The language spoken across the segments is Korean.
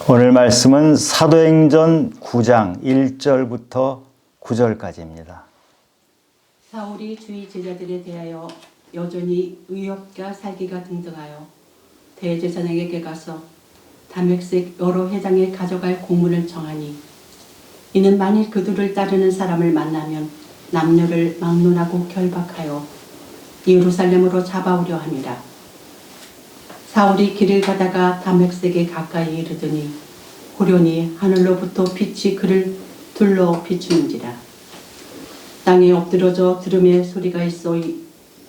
오늘 말씀은 사도행전 9장 1절부터 9절까지입니다. 사울이 주의 제자들에 대하여 여전히 의협과 살기가 등등하여 대제사장에게 가서 다메섹 여러 회당에 가져갈 공문을 정하니 이는 만일 그들을 따르는 사람을 만나면 남녀를 막론하고 결박하여 예루살렘으로 잡아오려 함이라. 사울이 길을 가다가 다메섹에 가까이 이르더니 호련히 하늘로부터 빛이 그를 둘러 비추는지라. 땅에 엎드러져 들음의 소리가 있어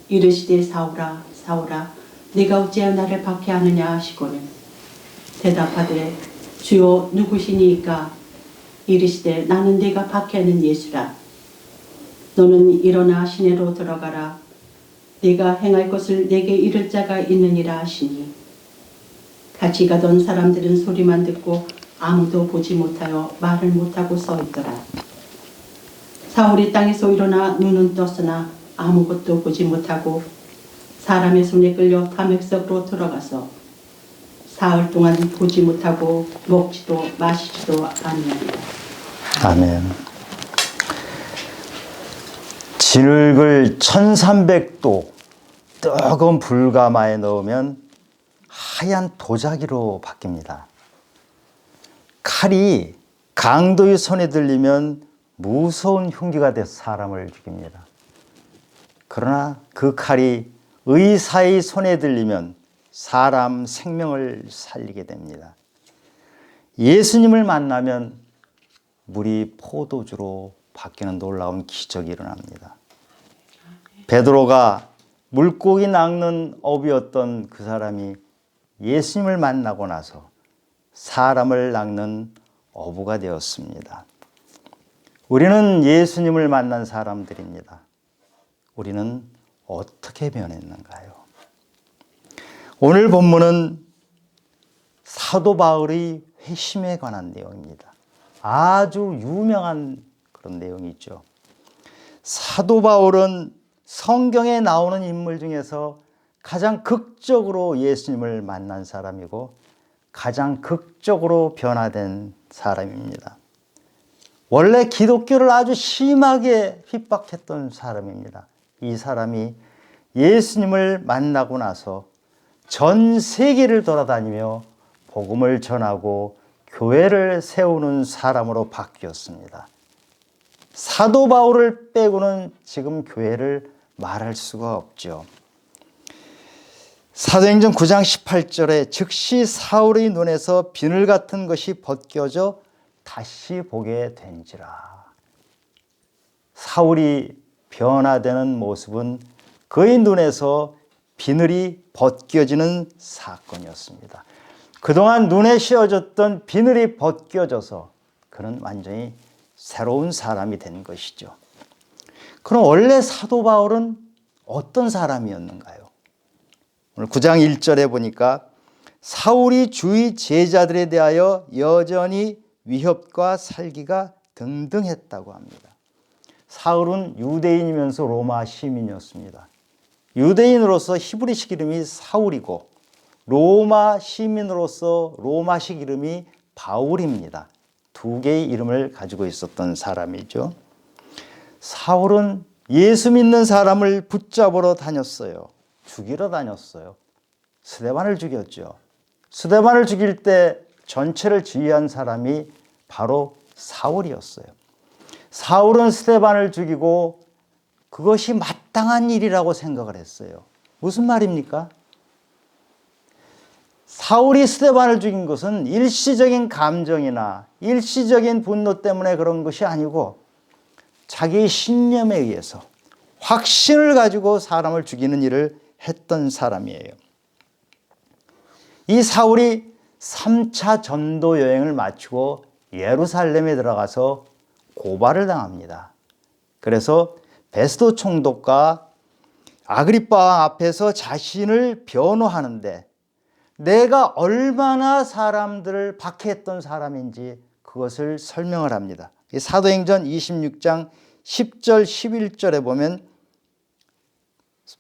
이르시되 사울아 사울아 네가 어찌하여 나를 박해하느냐 하시거늘 대답하되 주여 누구시니이까? 이르시되 나는 네가 박해하는 예수라. 너는 일어나 시내로 들어가라. 네가 행할 것을 내게 이를 자가 있느니라 하시니 같이 가던 사람들은 소리만 듣고 아무도 보지 못하여 말을 못하고 서 있더라. 사울이 땅에서 일어나 눈은 떴으나 아무것도 보지 못하고 사람의 손에 끌려 다메섹으로 들어가서 사흘 동안 보지 못하고 먹지도 마시지도 아니하니라. 아멘. 진흙을 1300도 뜨거운 불가마에 넣으면 하얀 도자기로 바뀝니다. 칼이 강도의 손에 들리면 무서운 흉기가 돼서 사람을 죽입니다. 그러나 그 칼이 의사의 손에 들리면 사람 생명을 살리게 됩니다. 예수님을 만나면 물이 포도주로 바뀌는 놀라운 기적이 일어납니다. 베드로가 물고기 낚는 어부였던 그 사람이 예수님을 만나고 나서 사람을 낚는 어부가 되었습니다. 우리는 예수님을 만난 사람들입니다. 우리는 어떻게 변했는가요? 오늘 본문은 사도 바울의 회심에 관한 내용입니다. 아주 유명한 그런 내용이죠. 사도 바울은 성경에 나오는 인물 중에서 가장 극적으로 예수님을 만난 사람이고 가장 극적으로 변화된 사람입니다. 원래 기독교를 아주 심하게 핍박했던 사람입니다. 이 사람이 예수님을 만나고 나서 전 세계를 돌아다니며 복음을 전하고 교회를 세우는 사람으로 바뀌었습니다. 사도 바울을 빼고는 지금 교회를 말할 수가 없죠. 사도행전 9장 18절에 즉시 사울의 눈에서 비늘 같은 것이 벗겨져 다시 보게 된지라. 사울이 변화되는 모습은 그의 눈에서 비늘이 벗겨지는 사건이었습니다. 그동안 눈에 씌워졌던 비늘이 벗겨져서 그는 완전히 새로운 사람이 된 것이죠. 그럼 원래 사도 바울은 어떤 사람이었는가요? 오늘 9장 1절에 보니까 사울이 주의 제자들에 대하여 여전히 위협과 살기가 등등했다고 합니다. 사울은 유대인이면서 로마 시민이었습니다. 유대인으로서 히브리식 이름이 사울이고 로마 시민으로서 로마식 이름이 바울입니다. 두 개의 이름을 가지고 있었던 사람이죠. 사울은 예수 믿는 사람을 붙잡으러 다녔어요. 죽이러 다녔어요. 스데반을 죽였죠. 스데반을 죽일 때 전체를 지휘한 사람이 바로 사울이었어요. 사울은 스데반을 죽이고 그것이 마땅한 일이라고 생각을 했어요. 무슨 말입니까? 사울이 스데반을 죽인 것은 일시적인 감정이나 일시적인 분노 때문에 그런 것이 아니고 자기의 신념에 의해서 확신을 가지고 사람을 죽이는 일을 했던 사람이에요. 이 사울이 3차 전도 여행을 마치고 예루살렘에 들어가서 고발을 당합니다. 그래서 베스도 총독과 아그리빠 왕 앞에서 자신을 변호하는데 내가 얼마나 사람들을 박해했던 사람인지 그것을 설명을 합니다. 사도행전 26장 10절 11절에 보면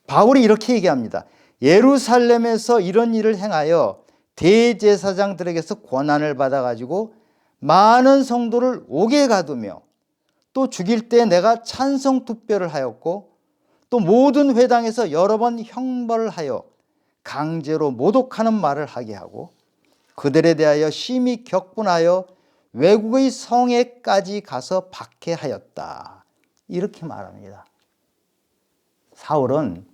바울이 이렇게 얘기합니다. 예루살렘에서 이런 일을 행하여 대제사장들에게서 권한을 받아가지고 많은 성도를 옥에 가두며 또 죽일 때 내가 찬성 투표를 하였고 또 모든 회당에서 여러 번 형벌을 하여 강제로 모독하는 말을 하게 하고 그들에 대하여 심히 격분하여 외국의 성에까지 가서 박해하였다. 이렇게 말합니다. 사울은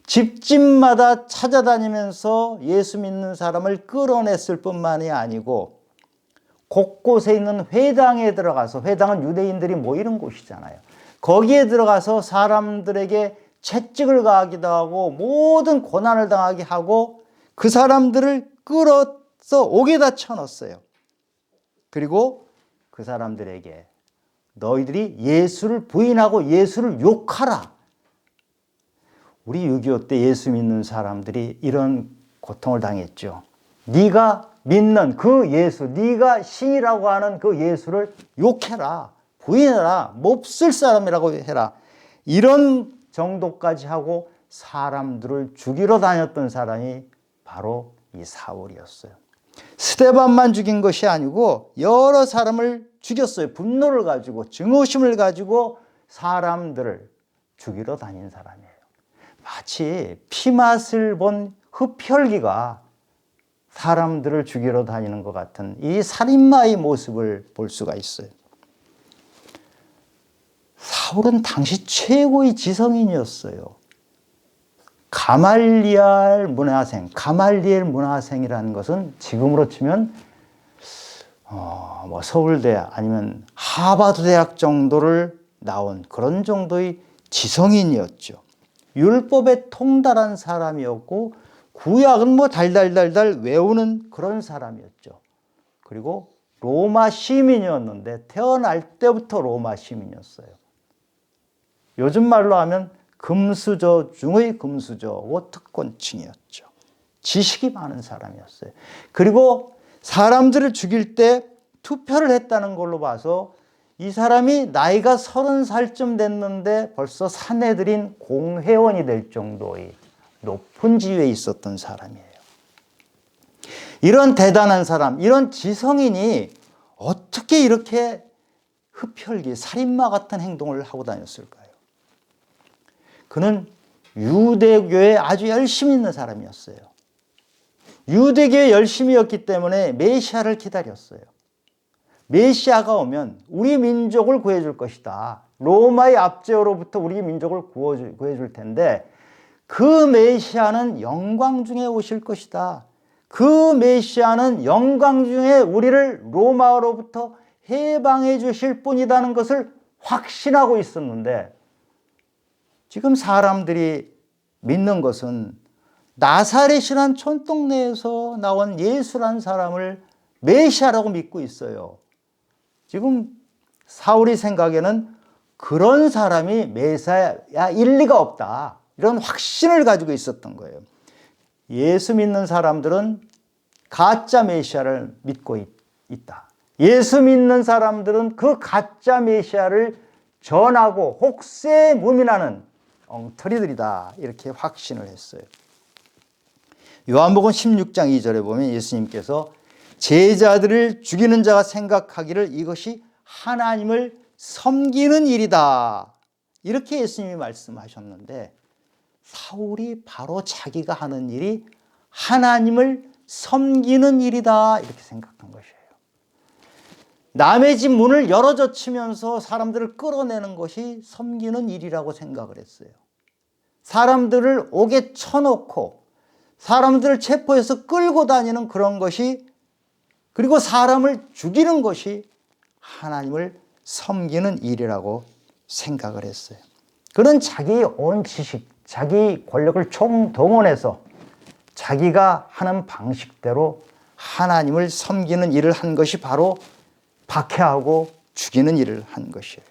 집집마다 찾아다니면서 예수 믿는 사람을 끌어냈을 뿐만이 아니고 곳곳에 있는 회당에 들어가서, 회당은 유대인들이 모이는 곳이잖아요. 거기에 들어가서 사람들에게 채찍을 가하기도 하고 모든 고난을 당하게 하고 그 사람들을 끌어서 옥에다 쳐넣었어요. 그리고 그 사람들에게 너희들이 예수를 부인하고 예수를 욕하라. 우리 6.25 때 예수 믿는 사람들이 이런 고통을 당했죠. 네가 믿는 그 예수, 네가 신이라고 하는 그 예수를 욕해라, 부인해라, 몹쓸 사람이라고 해라. 이런 정도까지 하고 사람들을 죽이러 다녔던 사람이 바로 이 사울이었어요. 스데반만 죽인 것이 아니고 여러 사람을 죽였어요. 분노를 가지고, 증오심을 가지고 사람들을 죽이러 다닌 사람이에요. 마치 피맛을 본 흡혈귀가 사람들을 죽이러 다니는 것 같은 이 살인마의 모습을 볼 수가 있어요. 사울은 당시 최고의 지성인이었어요. 가말리엘 문화생이라는 것은 지금으로 치면 서울대 아니면 하버드 대학 정도를 나온 그런 정도의 지성인이었죠. 율법에 통달한 사람이었고 구약은 달달달달 외우는 그런 사람이었죠. 그리고 로마 시민이었는데 태어날 때부터 로마 시민이었어요. 요즘 말로 하면 금수저 중의 금수저, 워특권층이었죠. 지식이 많은 사람이었어요. 그리고 사람들을 죽일 때 투표를 했다는 걸로 봐서 이 사람이 나이가 30살쯤 됐는데 벌써 사내들인 공회원이 될 정도의 높은 지위에 있었던 사람이에요. 이런 대단한 사람, 이런 지성인이 어떻게 이렇게 흡혈귀, 살인마 같은 행동을 하고 다녔을까요? 그는 유대교에 아주 열심히 있는 사람이었어요. 유대교에 열심히였기 때문에 메시아를 기다렸어요. 메시아가 오면 우리 민족을 구해줄 것이다. 로마의 압제로부터 우리 민족을 구해줄 텐데 그 메시아는 영광 중에 오실 것이다. 그 메시아는 영광 중에 우리를 로마로부터 해방해 주실 분이라는 것을 확신하고 있었는데 지금 사람들이 믿는 것은 나사렛이란 촌동네에서 나온 예수란 사람을 메시아라고 믿고 있어요. 지금 사울이 생각에는 그런 사람이 메시아일 리가 없다. 이런 확신을 가지고 있었던 거예요. 예수 믿는 사람들은 가짜 메시아를 믿고 있다. 예수 믿는 사람들은 그 가짜 메시아를 전하고 혹세무민하는 엉터리들이다. 이렇게 확신을 했어요. 요한복음 16장 2절에 보면 예수님께서 제자들을 죽이는 자가 생각하기를 이것이 하나님을 섬기는 일이다. 이렇게 예수님이 말씀하셨는데 사울이 바로 자기가 하는 일이 하나님을 섬기는 일이다. 이렇게 생각한 것이에요. 남의 집 문을 열어젖히면서 사람들을 끌어내는 것이 섬기는 일이라고 생각을 했어요. 사람들을 옥에 쳐놓고 사람들을 체포해서 끌고 다니는 그런 것이, 그리고 사람을 죽이는 것이 하나님을 섬기는 일이라고 생각을 했어요. 그는 자기의 온 지식, 자기 권력을 총동원해서 자기가 하는 방식대로 하나님을 섬기는 일을 한 것이 바로 박해하고 죽이는 일을 한 것이에요.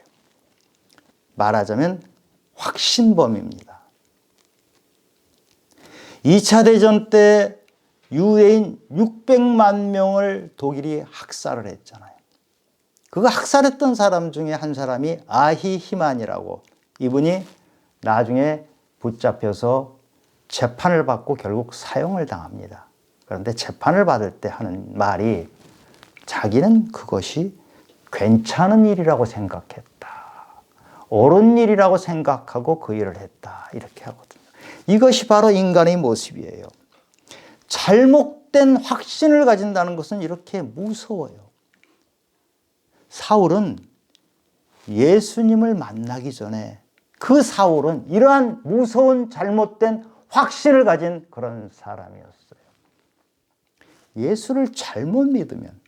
말하자면 확신범입니다. 2차 대전 때 유대인 600만 명을 독일이 학살을 했잖아요. 그거 학살했던 사람 중에 한 사람이 아히히만이라고, 이분이 나중에 붙잡혀서 재판을 받고 결국 사형을 당합니다. 그런데 재판을 받을 때 하는 말이 자기는 그것이 괜찮은 일이라고 생각했다. 옳은 일이라고 생각하고 그 일을 했다. 이렇게 하거든요. 이것이 바로 인간의 모습이에요. 잘못된 확신을 가진다는 것은 이렇게 무서워요. 사울은 예수님을 만나기 전에 그 사울은 이러한 무서운 잘못된 확신을 가진 그런 사람이었어요. 예수를 잘못 믿으면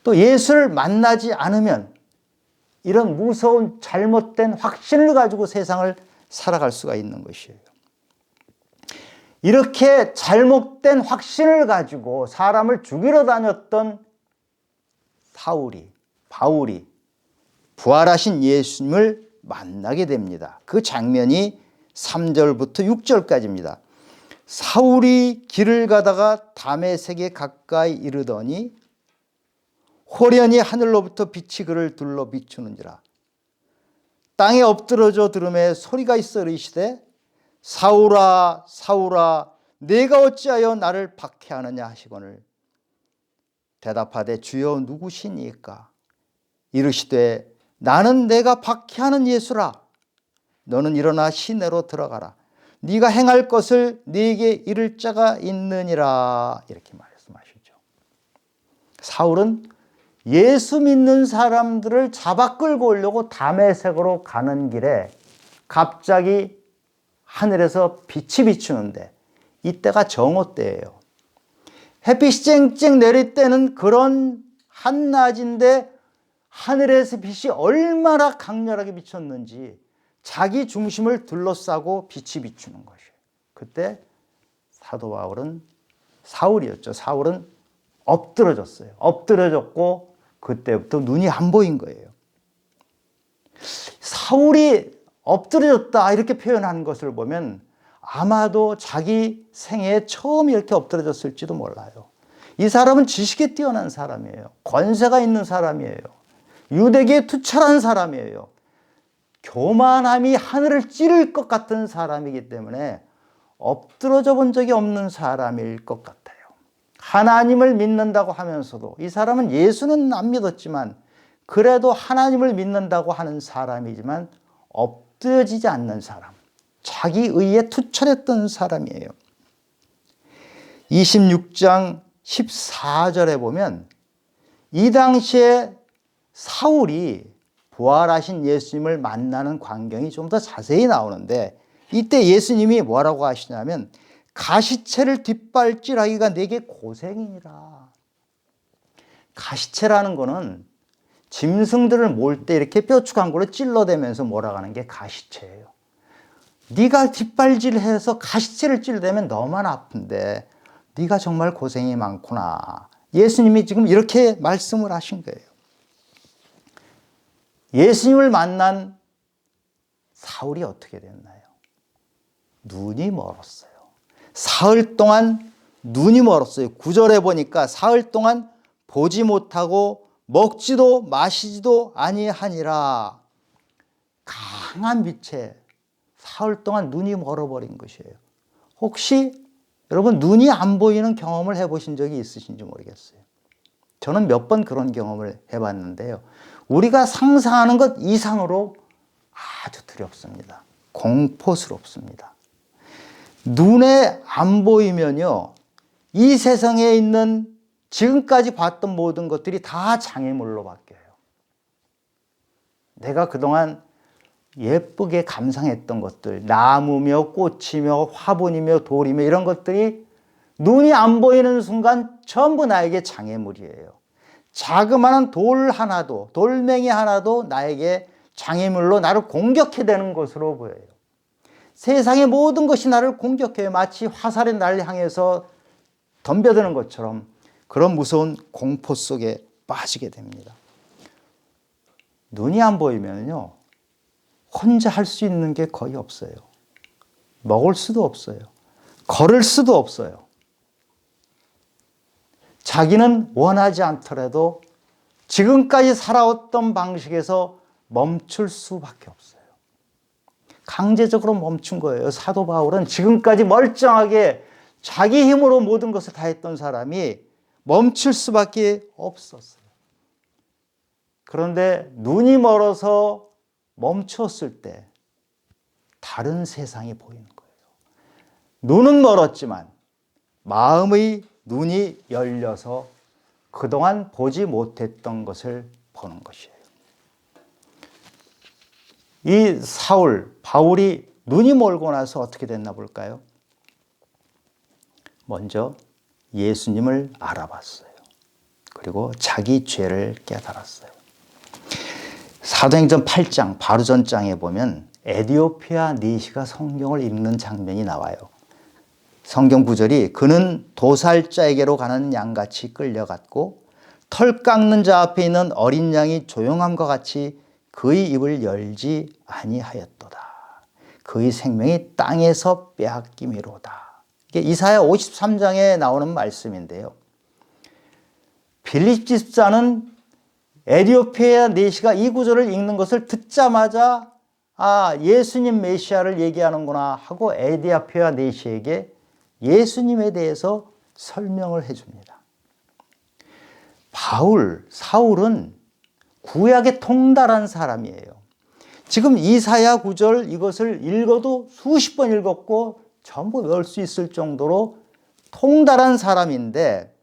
또 예수를 만나지 않으면 이런 무서운 잘못된 확신을 가지고 세상을 살아갈 수가 있는 것이에요. 이렇게 잘못된 확신을 가지고 사람을 죽이러 다녔던 바울이 부활하신 예수님을 만나게 됩니다. 그 장면이 3절부터 6절까지입니다. 사울이 길을 가다가 다메섹에 가까이 이르더니 호련히 하늘로부터 빛이 그를 둘러 비추는지라. 땅에 엎드러져 들음에 소리가 있어 이르시되 사울아 사울아 내가 어찌하여 나를 박해하느냐 하시거늘 대답하되 주여 누구시니까 이르시되 나는 내가 박해하는 예수라. 너는 일어나 시내로 들어가라. 네가 행할 것을 네게 이를 자가 있느니라. 이렇게 말씀하시죠. 사울은 예수 믿는 사람들을 잡아 끌고 오려고 다메섹으로 가는 길에 갑자기 하늘에서 빛이 비추는데 이때가 정오 때예요. 햇빛이 쨍쨍 내릴 때는 그런 한낮인데 하늘에서 빛이 얼마나 강렬하게 비쳤는지 자기 중심을 둘러싸고 빛이 비추는 것이에요. 그때 사도 바울은 사울이었죠. 사울은 엎드러졌어요. 엎드러졌고 그때부터 눈이 안 보인 거예요. 사울이 엎드러졌다 이렇게 표현하는 것을 보면 아마도 자기 생애에 처음 이렇게 엎드러졌을지도 몰라요. 이 사람은 지식에 뛰어난 사람이에요. 권세가 있는 사람이에요. 유대계에 투철한 사람이에요. 교만함이 하늘을 찌를 것 같은 사람이기 때문에 엎드러져 본 적이 없는 사람일 것 같아요. 하나님을 믿는다고 하면서도 이 사람은 예수는 안 믿었지만 그래도 하나님을 믿는다고 하는 사람이지만 엎드러지지 않는 사람, 자기 의에 투철했던 사람이에요. 26장 14절에 보면 이 당시에 사울이 부활하신 예수님을 만나는 광경이 좀 더 자세히 나오는데 이때 예수님이 뭐라고 하시냐면 가시채를 뒷발질하기가 내게 고생이니라. 가시채라는 거는 짐승들을 몰 때 이렇게 뾰족한 걸로 찔러대면서 몰아가는 게 가시채예요. 네가 뒷발질해서 가시채를 찔러대면 너만 아픈데 네가 정말 고생이 많구나. 예수님이 지금 이렇게 말씀을 하신 거예요. 예수님을 만난 사울이 어떻게 됐나요? 눈이 멀었어요. 사흘 동안 눈이 멀었어요. 9절에 보니까 사흘 동안 보지 못하고 먹지도 마시지도 아니하니라. 강한 빛에 사흘 동안 눈이 멀어버린 것이에요. 혹시 여러분 눈이 안 보이는 경험을 해보신 적이 있으신지 모르겠어요. 저는 몇 번 그런 경험을 해봤는데요. 우리가 상상하는 것 이상으로 아주 두렵습니다. 공포스럽습니다. 눈에 안 보이면요, 이 세상에 있는 지금까지 봤던 모든 것들이 다 장애물로 바뀌어요. 내가 그동안 예쁘게 감상했던 것들, 나무며 꽃이며 화분이며 돌이며 이런 것들이 눈이 안 보이는 순간 전부 나에게 장애물이에요. 자그마한 돌 하나도, 돌멩이 하나도 나에게 장애물로 나를 공격해대는 것으로 보여요. 세상의 모든 것이 나를 공격해요. 마치 화살이 나를 향해서 덤벼드는 것처럼 그런 무서운 공포 속에 빠지게 됩니다. 눈이 안 보이면요, 혼자 할 수 있는 게 거의 없어요. 먹을 수도 없어요. 걸을 수도 없어요. 자기는 원하지 않더라도 지금까지 살아왔던 방식에서 멈출 수밖에 없어요. 강제적으로 멈춘 거예요. 사도 바울은 지금까지 멀쩡하게 자기 힘으로 모든 것을 다 했던 사람이 멈출 수밖에 없었어요. 그런데 눈이 멀어서 멈췄을 때 다른 세상이 보이는 거예요. 눈은 멀었지만 마음의 눈이 열려서 그동안 보지 못했던 것을 보는 것이에요. 이 바울이 눈이 멀고 나서 어떻게 됐나 볼까요? 먼저 예수님을 알아봤어요. 그리고 자기 죄를 깨달았어요. 사도행전 8장 바로 전 장에 보면 에디오피아 내시가 성경을 읽는 장면이 나와요. 성경 구절이 그는 도살자에게로 가는 양같이 끌려갔고 털 깎는 자 앞에 있는 어린 양이 조용함과 같이 그의 입을 열지 아니하였도다. 그의 생명이 땅에서 빼앗김이로다. 이게 이사야 53장에 나오는 말씀인데요. 빌립 집사는 에디오피아 내시가 이 구절을 읽는 것을 듣자마자 예수님 메시아를 얘기하는구나 하고 에디오피아 내시에게 예수님에 대해서 설명을 해줍니다. 사울은 구약에 통달한 사람이에요. 지금 이사야 9절 이것을 읽어도 수십 번 읽었고 전부 외울 수 있을 정도로 통달한 사람인데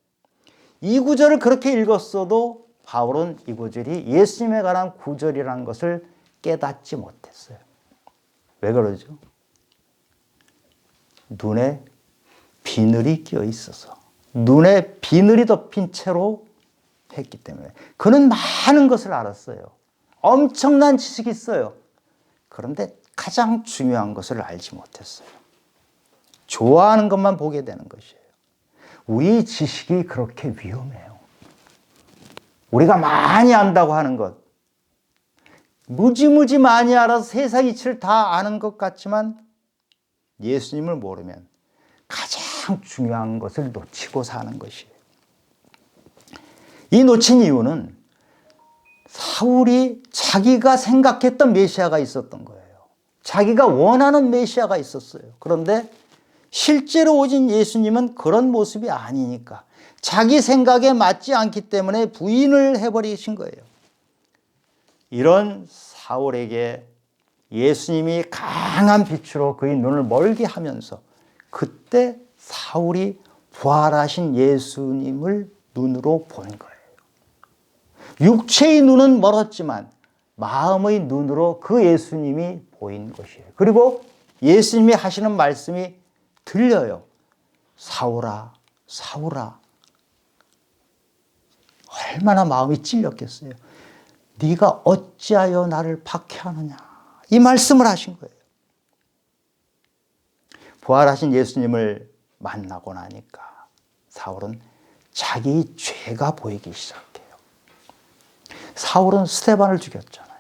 이 구절을 그렇게 읽었어도 바울은 이 구절이 예수님에 관한 구절이라는 것을 깨닫지 못했어요. 왜 그러죠? 눈에 비늘이 끼어 있어서 눈에 비늘이 덮인 채로 했기 때문에 그는 많은 것을 알았어요. 엄청난 지식이 있어요. 그런데 가장 중요한 것을 알지 못했어요. 좋아하는 것만 보게 되는 것이에요. 우리 지식이 그렇게 위험해요. 우리가 많이 안다고 하는 것, 무지무지 많이 알아서 세상 이치를 다 아는 것 같지만 예수님을 모르면 가장 중요한 것을 놓치고 사는 것이에요. 이 놓친 이유는 사울이 자기가 생각했던 메시아가 있었던 거예요. 자기가 원하는 메시아가 있었어요. 그런데 실제로 오신 예수님은 그런 모습이 아니니까 자기 생각에 맞지 않기 때문에 부인을 해버리신 거예요. 이런 사울에게 예수님이 강한 빛으로 그의 눈을 멀게 하면서 그때 사울이 부활하신 예수님을 눈으로 본 거예요. 육체의 눈은 멀었지만 마음의 눈으로 그 예수님이 보인 것이에요. 그리고 예수님이 하시는 말씀이 들려요. 사울아, 사울아. 얼마나 마음이 찔렸겠어요. 네가 어찌하여 나를 박해하느냐. 이 말씀을 하신 거예요. 부활하신 예수님을 만나고 나니까 사울은 자기 죄가 보이기 시작해요. 사울은 스데반을 죽였잖아요.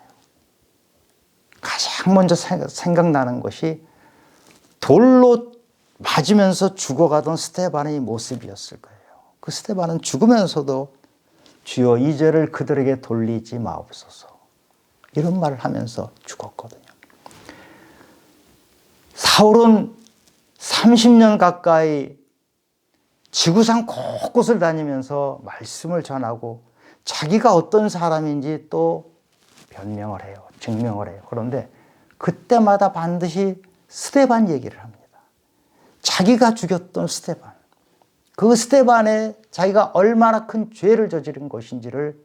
가장 먼저 생각나는 것이 돌로 맞으면서 죽어가던 스데반의 모습이었을 거예요. 그 스데반은 죽으면서도 주여 이 죄를 그들에게 돌리지 마옵소서 이런 말을 하면서 죽었거든요. 사울은 30년 가까이 지구상 곳곳을 다니면서 말씀을 전하고 자기가 어떤 사람인지 또 변명을 해요. 증명을 해요. 그런데 그때마다 반드시 스데반 얘기를 합니다. 자기가 죽였던 스데반. 그 스데반에 자기가 얼마나 큰 죄를 저지른 것인지를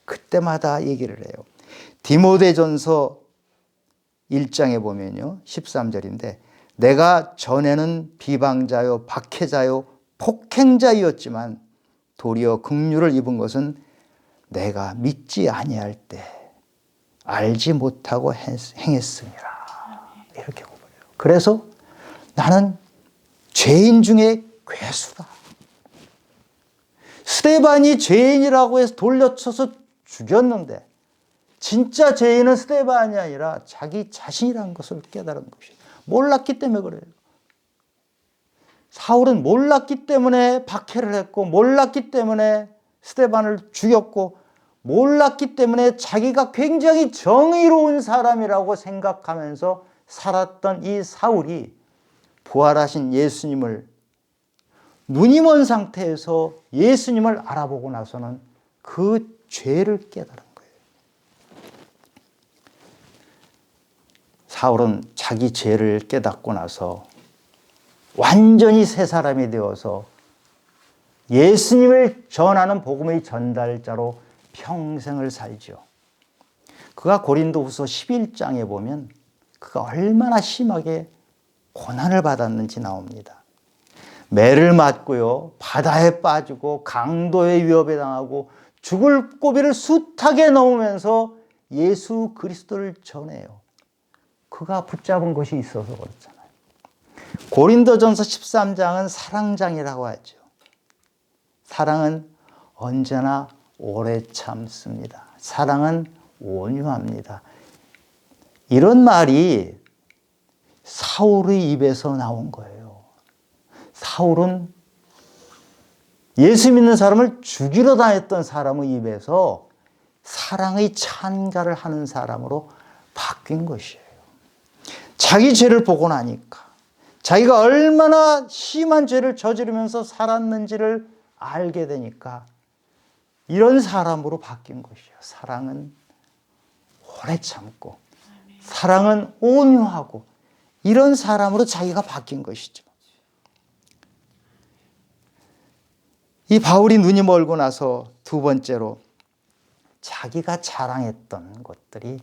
그때마다 얘기를 해요. 디모데전서 1장에 보면요. 13절인데 내가 전에는 비방자요 박해자요 폭행자이었지만 도리어 긍휼을 입은 것은 내가 믿지 아니할 때 알지 못하고 행했음이라. 이렇게 고백해요. 그래서 나는 죄인 중에 괴수다. 스데반이 죄인이라고 해서 돌려쳐서 죽였는데 진짜 죄인은 스데반이 아니라 자기 자신이라는 것을 깨달은 것이에요. 몰랐기 때문에 그래요. 사울은 몰랐기 때문에 박해를 했고 몰랐기 때문에 스데반을 죽였고 몰랐기 때문에 자기가 굉장히 정의로운 사람이라고 생각하면서 살았던 이 사울이 부활하신 예수님을 눈이 먼 상태에서 예수님을 알아보고 나서는 그 죄를 깨달은 거예요. 사울은 자기 죄를 깨닫고 나서 완전히 새 사람이 되어서 예수님을 전하는 복음의 전달자로 평생을 살죠. 그가 고린도후서 11장에 보면 그가 얼마나 심하게 고난을 받았는지 나옵니다. 매를 맞고요, 바다에 빠지고 강도의 위협에 당하고 죽을 고비를 숱하게 넘으면서 예수 그리스도를 전해요. 그가 붙잡은 것이 있어서 그렇잖아요. 고린도전서 13장은 사랑장이라고 하죠. 사랑은 언제나 오래 참습니다. 사랑은 온유합니다. 이런 말이 사울의 입에서 나온 거예요. 사울은 예수 믿는 사람을 죽이러 다녔던 사람의 입에서 사랑의 찬가를 하는 사람으로 바뀐 것이에요. 자기 죄를 보고 나니까 자기가 얼마나 심한 죄를 저지르면서 살았는지를 알게 되니까 이런 사람으로 바뀐 것이에요. 사랑은 오래 참고 사랑은 온유하고 이런 사람으로 자기가 바뀐 것이죠. 이 바울이 눈이 멀고 나서 두 번째로 자기가 자랑했던 것들이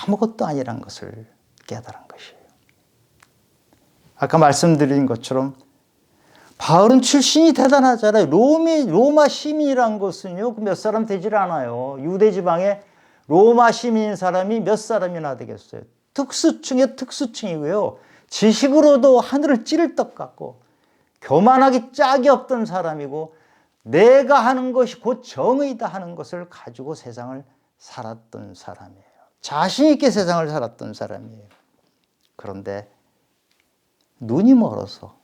아무것도 아니란 것을 깨달은 것이에요. 아까 말씀드린 것처럼 바울은 출신이 대단하잖아요. 로마 시민이란 것은요, 몇 사람 되질 않아요. 유대 지방에 로마 시민인 사람이 몇 사람이나 되겠어요. 특수층의 특수층이고요. 지식으로도 하늘을 찌를 것 같고, 교만하기 짝이 없던 사람이고, 내가 하는 것이 곧 정의다 하는 것을 가지고 세상을 살았던 사람이에요. 자신 있게 세상을 살았던 사람이에요. 그런데 눈이 멀어서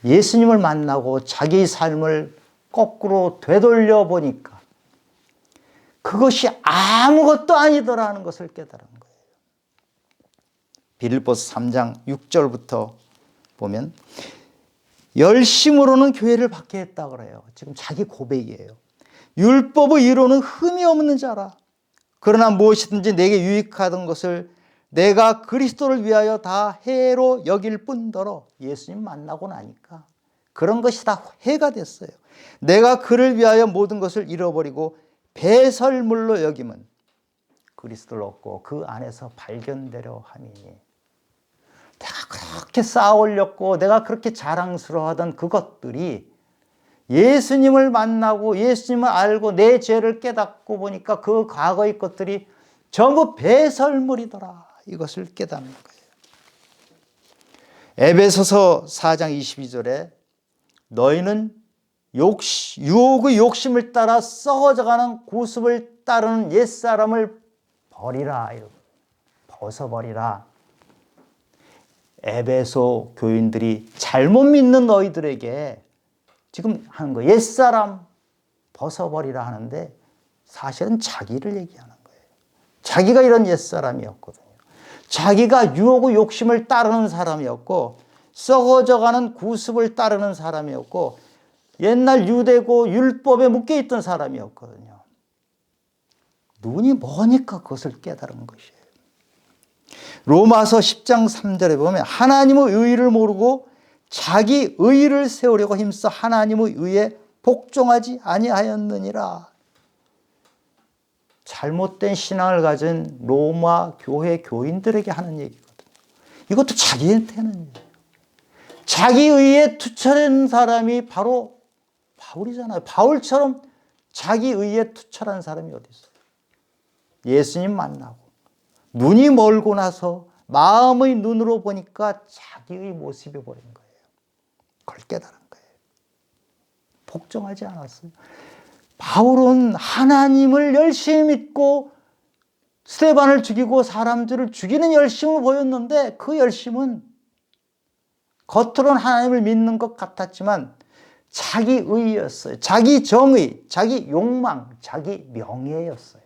예수님을 만나고 자기의 삶을 거꾸로 되돌려 보니까 그것이 아무것도 아니더라는 것을 깨달은 거예요. 빌립보서 3장 6절부터 보면 열심으로는 교회를 받게 했다 그래요. 지금 자기 고백이에요. 율법의 이로는 흠이 없는 자라. 그러나 무엇이든지 내게 유익하던 것을 내가 그리스도를 위하여 다 해로 여길 뿐더러 예수님 만나고 나니까 그런 것이 다 해가 됐어요. 내가 그를 위하여 모든 것을 잃어버리고 배설물로 여김은 그리스도를 얻고 그 안에서 발견되려 함이니. 내가 그렇게 쌓아 올렸고 내가 그렇게 자랑스러워하던 그것들이 예수님을 만나고 예수님을 알고 내 죄를 깨닫고 보니까 그 과거의 것들이 전부 배설물이더라. 이것을 깨닫는 거예요. 에베소서 4장 22절에 너희는 유혹의 욕심을 따라 썩어져가는 구습을 따르는 옛사람을 버리라. 벗어버리라. 에베소 교인들이 잘못 믿는 너희들에게 지금 하는 거예요. 옛사람 벗어버리라 하는데 사실은 자기를 얘기하는 거예요. 자기가 이런 옛사람이었거든요. 자기가 유혹의 욕심을 따르는 사람이었고 썩어져가는 구습을 따르는 사람이었고 옛날 유대고 율법에 묶여있던 사람이었거든요. 눈이 머니까 그것을 깨달은 것이에요. 로마서 10장 3절에 보면 하나님의 의의를 모르고 자기 의의를 세우려고 힘써 하나님의 의에 복종하지 아니하였느니라. 잘못된 신앙을 가진 로마 교회 교인들에게 하는 얘기거든요. 이것도 자기한테는 얘기예요. 자기 의에 투철한 사람이 바로 바울이잖아요. 바울처럼 자기 의에 투철한 사람이 어디 있어요? 예수님 만나고 눈이 멀고 나서 마음의 눈으로 보니까 자기의 모습이 보인 거예요. 그걸 깨달은 거예요. 복종하지 않았어요. 바울은 하나님을 열심히 믿고 스데반을 죽이고 사람들을 죽이는 열심을 보였는데 그 열심은 겉으로는 하나님을 믿는 것 같았지만 자기 의였어요. 자기 정의, 자기 욕망, 자기 명예였어요.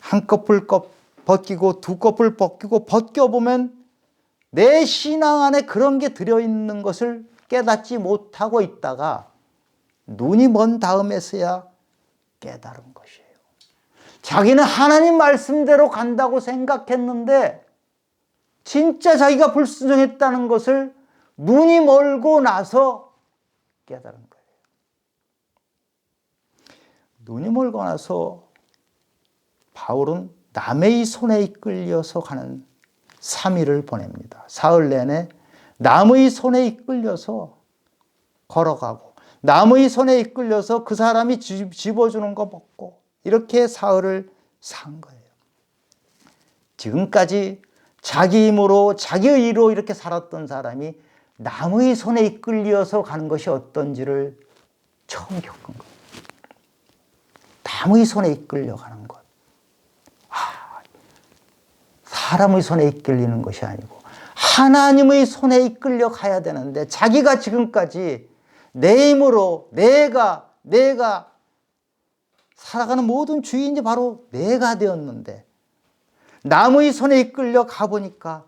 한꺼풀 벗기고 두꺼풀 벗기고 벗겨보면 내 신앙 안에 그런 게 들어있는 것을 깨닫지 못하고 있다가 눈이 먼 다음에서야 깨달은 것이에요. 자기는 하나님 말씀대로 간다고 생각했는데 진짜 자기가 불순종했다는 것을 눈이 멀고 나서 깨달은 거예요. 눈이 멀고 나서 바울은 남의 손에 이끌려서 가는 3일을 보냅니다. 사흘 내내 남의 손에 이끌려서 걸어가고 남의 손에 이끌려서 그 사람이 집어주는 거 먹고 이렇게 사흘을 산 거예요. 지금까지 자기 힘으로 자기의 의로 이렇게 살았던 사람이 남의 손에 이끌려서 가는 것이 어떤지를 처음 겪은 거예요. 남의 손에 이끌려가는 것. 사람의 손에 이끌리는 것이 아니고 하나님의 손에 이끌려 가야 되는데 자기가 지금까지 내 힘으로 내가 살아가는 모든 주인이 바로 내가 되었는데 남의 손에 이끌려 가보니까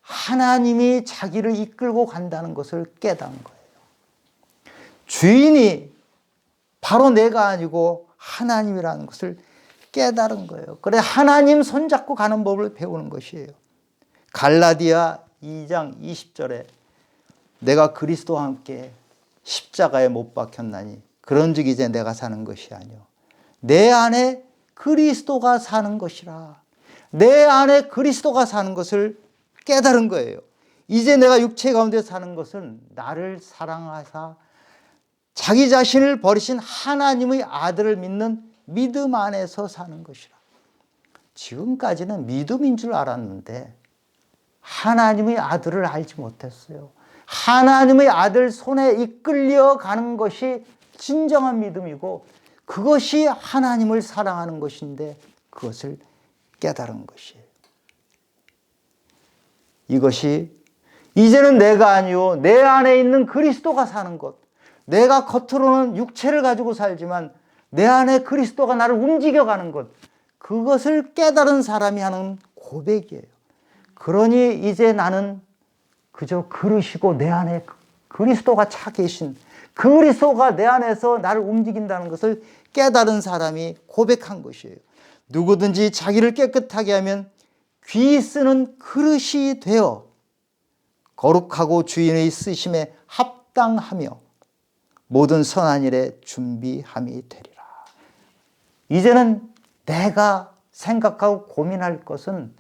하나님이 자기를 이끌고 간다는 것을 깨달은 거예요. 주인이 바로 내가 아니고 하나님이라는 것을 깨달은 거예요. 그래 하나님 손잡고 가는 법을 배우는 것이에요. 갈라디아 2장 20절에 내가 그리스도와 함께 십자가에 못 박혔나니 그런즉 이제 내가 사는 것이 아니요 내 안에 그리스도가 사는 것이라. 내 안에 그리스도가 사는 것을 깨달은 거예요. 이제 내가 육체 가운데 사는 것은 나를 사랑하사 자기 자신을 버리신 하나님의 아들을 믿는 믿음 안에서 사는 것이라. 지금까지는 믿음인 줄 알았는데 하나님의 아들을 알지 못했어요. 하나님의 아들 손에 이끌려 가는 것이 진정한 믿음이고 그것이 하나님을 사랑하는 것인데 그것을 깨달은 것이에요. 이것이 이제는 내가 아니요 내 안에 있는 그리스도가 사는 것. 내가 겉으로는 육체를 가지고 살지만 내 안에 그리스도가 나를 움직여가는 것. 그것을 깨달은 사람이 하는 고백이에요. 그러니 이제 나는 그저 그릇이고 내 안에 그리스도가 차 계신 그리스도가 내 안에서 나를 움직인다는 것을 깨달은 사람이 고백한 것이에요. 누구든지 자기를 깨끗하게 하면 귀 쓰는 그릇이 되어 거룩하고 주인의 쓰심에 합당하며 모든 선한 일에 준비함이 되리라. 이제는 내가 생각하고 고민할 것은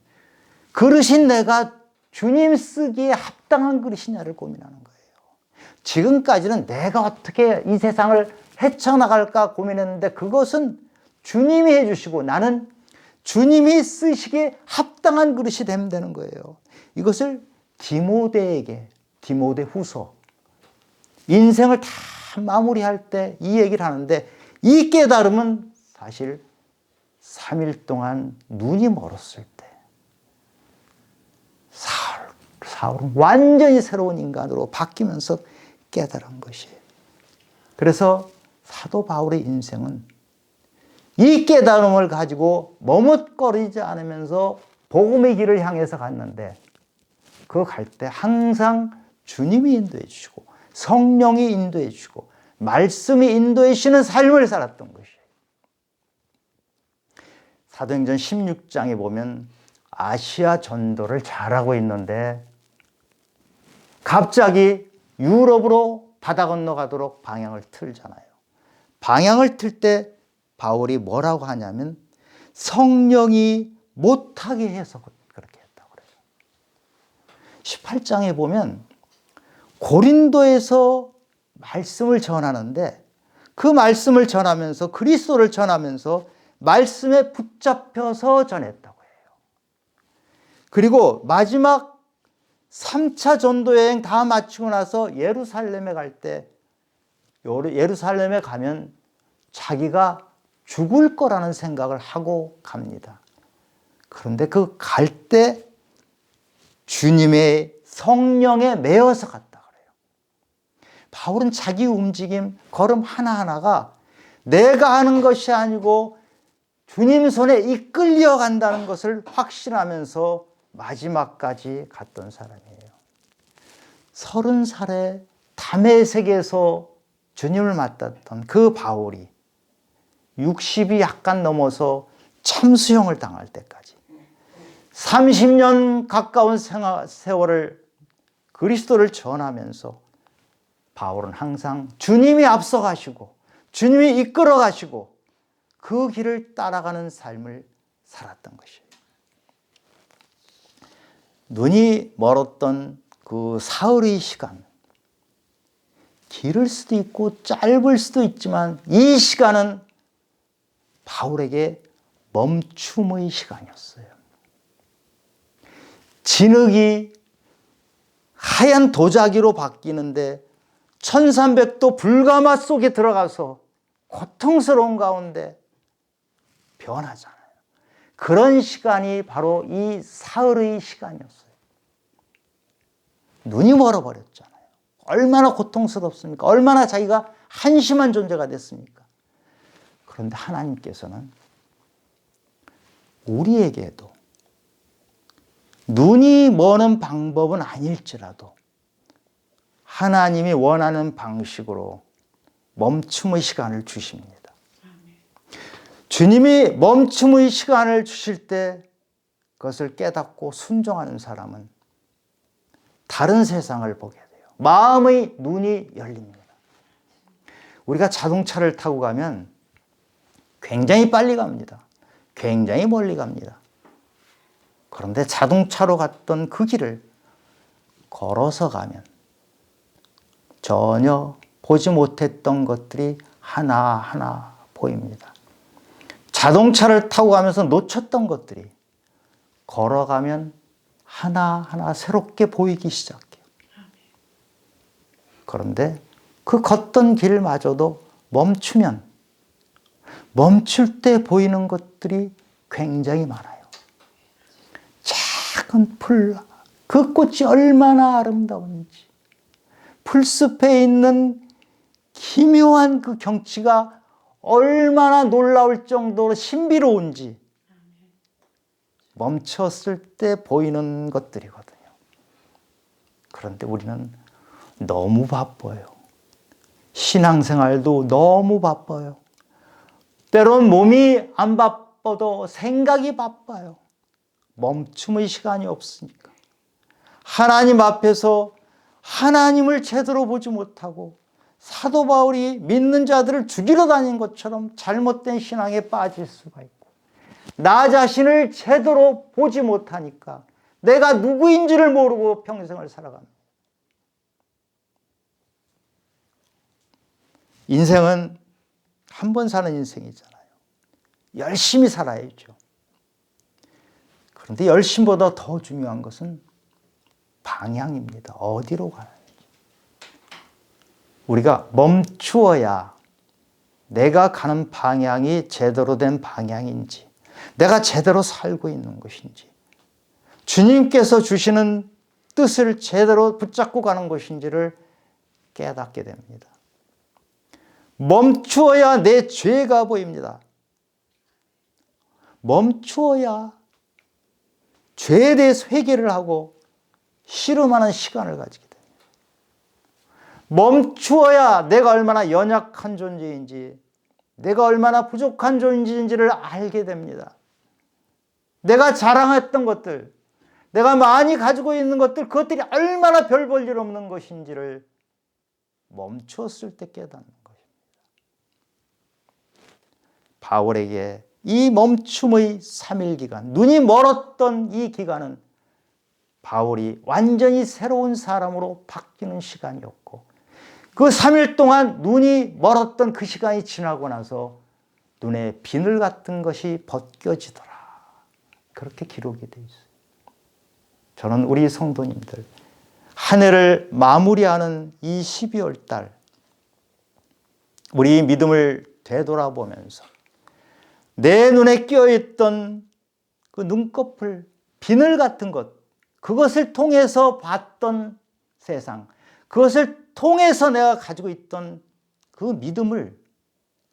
그릇인 내가 주님 쓰기에 합당한 그릇이냐를 고민하는 거예요. 지금까지는 내가 어떻게 이 세상을 헤쳐나갈까 고민했는데 그것은 주님이 해주시고 나는 주님이 쓰시기에 합당한 그릇이 되면 되는 거예요. 이것을 디모데에게 디모데 후서 인생을 다 마무리할 때 이 얘기를 하는데 이 깨달음은 사실 3일 동안 눈이 멀었을 때 사울은 완전히 새로운 인간으로 바뀌면서 깨달은 것이에요. 그래서 사도 바울의 인생은 이 깨달음을 가지고 머뭇거리지 않으면서 복음의 길을 향해서 갔는데 그 갈 때 항상 주님이 인도해 주시고 성령이 인도해 주시고 말씀이 인도해 주시는 삶을 살았던 것이에요. 사도행전 16장에 보면 아시아 전도를 잘하고 있는데 갑자기 유럽으로 바다 건너가도록 방향을 틀잖아요. 방향을 틀 때 바울이 뭐라고 하냐면 성령이 못하게 해서 그렇게 했다고 그래요. 18장에 보면 고린도에서 말씀을 전하는데 그 말씀을 전하면서 그리스도를 전하면서 말씀에 붙잡혀서 전했다고 해요. 그리고 마지막 3차 전도 여행 다 마치고 나서 예루살렘에 갈 때 예루살렘에 가면 자기가 죽을 거라는 생각을 하고 갑니다. 그런데 그 갈 때 주님의 성령에 매여서 갔다 그래요. 바울은 자기 움직임, 걸음 하나하나가 내가 하는 것이 아니고 주님 손에 이끌려 간다는 것을 확신하면서 마지막까지 갔던 사람이에요. 30살에 다메섹에서 주님을 만났던 그 바울이 60이 약간 넘어서 참수형을 당할 때까지 30년 가까운 세월을 그리스도를 전하면서 바울은 항상 주님이 앞서가시고 주님이 이끌어 가시고 그 길을 따라가는 삶을 살았던 것이에요. 눈이 멀었던 그 사흘의 시간, 길을 수도 있고 짧을 수도 있지만 이 시간은 바울에게 멈춤의 시간이었어요. 진흙이 하얀 도자기로 바뀌는데 1300도 불가마 속에 들어가서 고통스러운 가운데 변하잖아요. 그런 시간이 바로 이 사흘의 시간이었어요. 눈이 멀어버렸잖아요. 얼마나 고통스럽습니까? 얼마나 자기가 한심한 존재가 됐습니까? 그런데 하나님께서는 우리에게도 눈이 머는 방법은 아닐지라도 하나님이 원하는 방식으로 멈춤의 시간을 주십니다. 주님이 멈춤의 시간을 주실 때 그것을 깨닫고 순종하는 사람은 다른 세상을 보게 돼요. 마음의 눈이 열립니다. 우리가 자동차를 타고 가면 굉장히 빨리 갑니다. 굉장히 멀리 갑니다. 그런데 자동차로 갔던 그 길을 걸어서 가면 전혀 보지 못했던 것들이 하나하나 보입니다. 자동차를 타고 가면서 놓쳤던 것들이 걸어가면 하나하나 새롭게 보이기 시작해요. 그런데 그 걷던 길마저도 멈추면 멈출 때 보이는 것들이 굉장히 많아요. 작은 풀, 그 꽃이 얼마나 아름다운지, 풀숲에 있는 기묘한 그 경치가 얼마나 놀라울 정도로 신비로운지 멈췄을 때 보이는 것들이거든요. 그런데 우리는 너무 바빠요. 신앙생활도 너무 바빠요. 때론 몸이 안 바빠도 생각이 바빠요. 멈춤의 시간이 없으니까. 하나님 앞에서 하나님을 제대로 보지 못하고 사도 바울이 믿는 자들을 죽이러 다닌 것처럼 잘못된 신앙에 빠질 수가 있고, 나 자신을 제대로 보지 못하니까 내가 누구인지를 모르고 평생을 살아갑니다. 인생은 한 번 사는 인생이잖아요. 열심히 살아야죠. 그런데 열심보다 더 중요한 것은 방향입니다. 어디로 가는지. 우리가 멈추어야 내가 가는 방향이 제대로 된 방향인지, 내가 제대로 살고 있는 것인지, 주님께서 주시는 뜻을 제대로 붙잡고 가는 것인지를 깨닫게 됩니다. 멈추어야 내 죄가 보입니다. 멈추어야 죄에 대해서 회개를 하고 씨름하는 시간을 가지게 됩니다. 멈추어야 내가 얼마나 연약한 존재인지, 내가 얼마나 부족한 존재인지를 알게 됩니다. 내가 자랑했던 것들, 내가 많이 가지고 있는 것들, 그것들이 얼마나 별 볼 일 없는 것인지를 멈추었을 때 깨닫는 것입니다. 바울에게 이 멈춤의 3일 기간, 눈이 멀었던 이 기간은 바울이 완전히 새로운 사람으로 바뀌는 시간이었고, 그 3일 동안 눈이 멀었던 그 시간이 지나고 나서 눈에 비늘 같은 것이 벗겨지더라. 그렇게 기록이 되어 있어요. 저는 우리 성도님들, 한 해를 마무리하는 이 12월 달, 우리 믿음을 되돌아보면서 내 눈에 끼어있던 그 눈꺼풀, 비늘 같은 것, 그것을 통해서 봤던 세상, 그것을 통해서 내가 가지고 있던 그 믿음을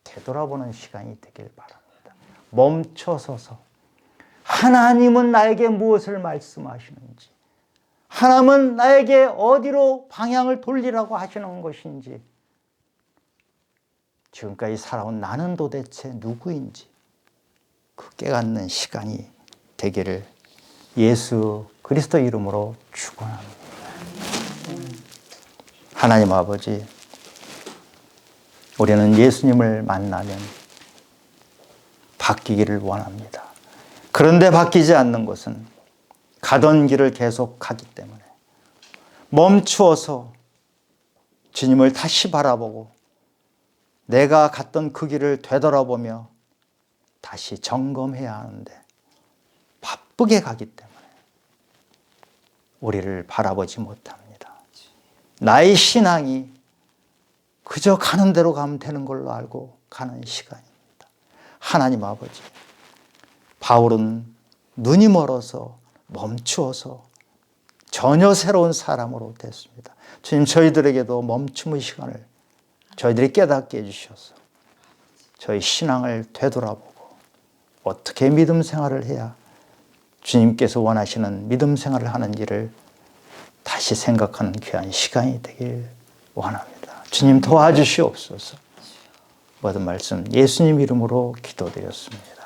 되돌아보는 시간이 되길 바랍니다. 멈춰서서 하나님은 나에게 무엇을 말씀하시는지, 하나님은 나에게 어디로 방향을 돌리라고 하시는 것인지, 지금까지 살아온 나는 도대체 누구인지 그 깨닫는 시간이 되기를 예수 그리스도 이름으로 축원합니다. 하나님 아버지, 우리는 예수님을 만나면 바뀌기를 원합니다. 그런데 바뀌지 않는 것은 가던 길을 계속 가기 때문에 멈추어서 주님을 다시 바라보고 내가 갔던 그 길을 되돌아보며 다시 점검해야 하는데 바쁘게 가기 때문에 우리를 바라보지 못합니다. 나의 신앙이 그저 가는 대로 가면 되는 걸로 알고 가는 시간입니다. 하나님 아버지, 바울은 눈이 멀어서 멈추어서 전혀 새로운 사람으로 됐습니다. 주님, 저희들에게도 멈춤의 시간을 저희들이 깨닫게 해주셔서 저희 신앙을 되돌아보고 어떻게 믿음 생활을 해야 주님께서 원하시는 믿음 생활을 하는지를 다시 생각하는 귀한 시간이 되길 원합니다. 주님 도와주시옵소서. 모든 말씀 예수님 이름으로 기도드렸습니다.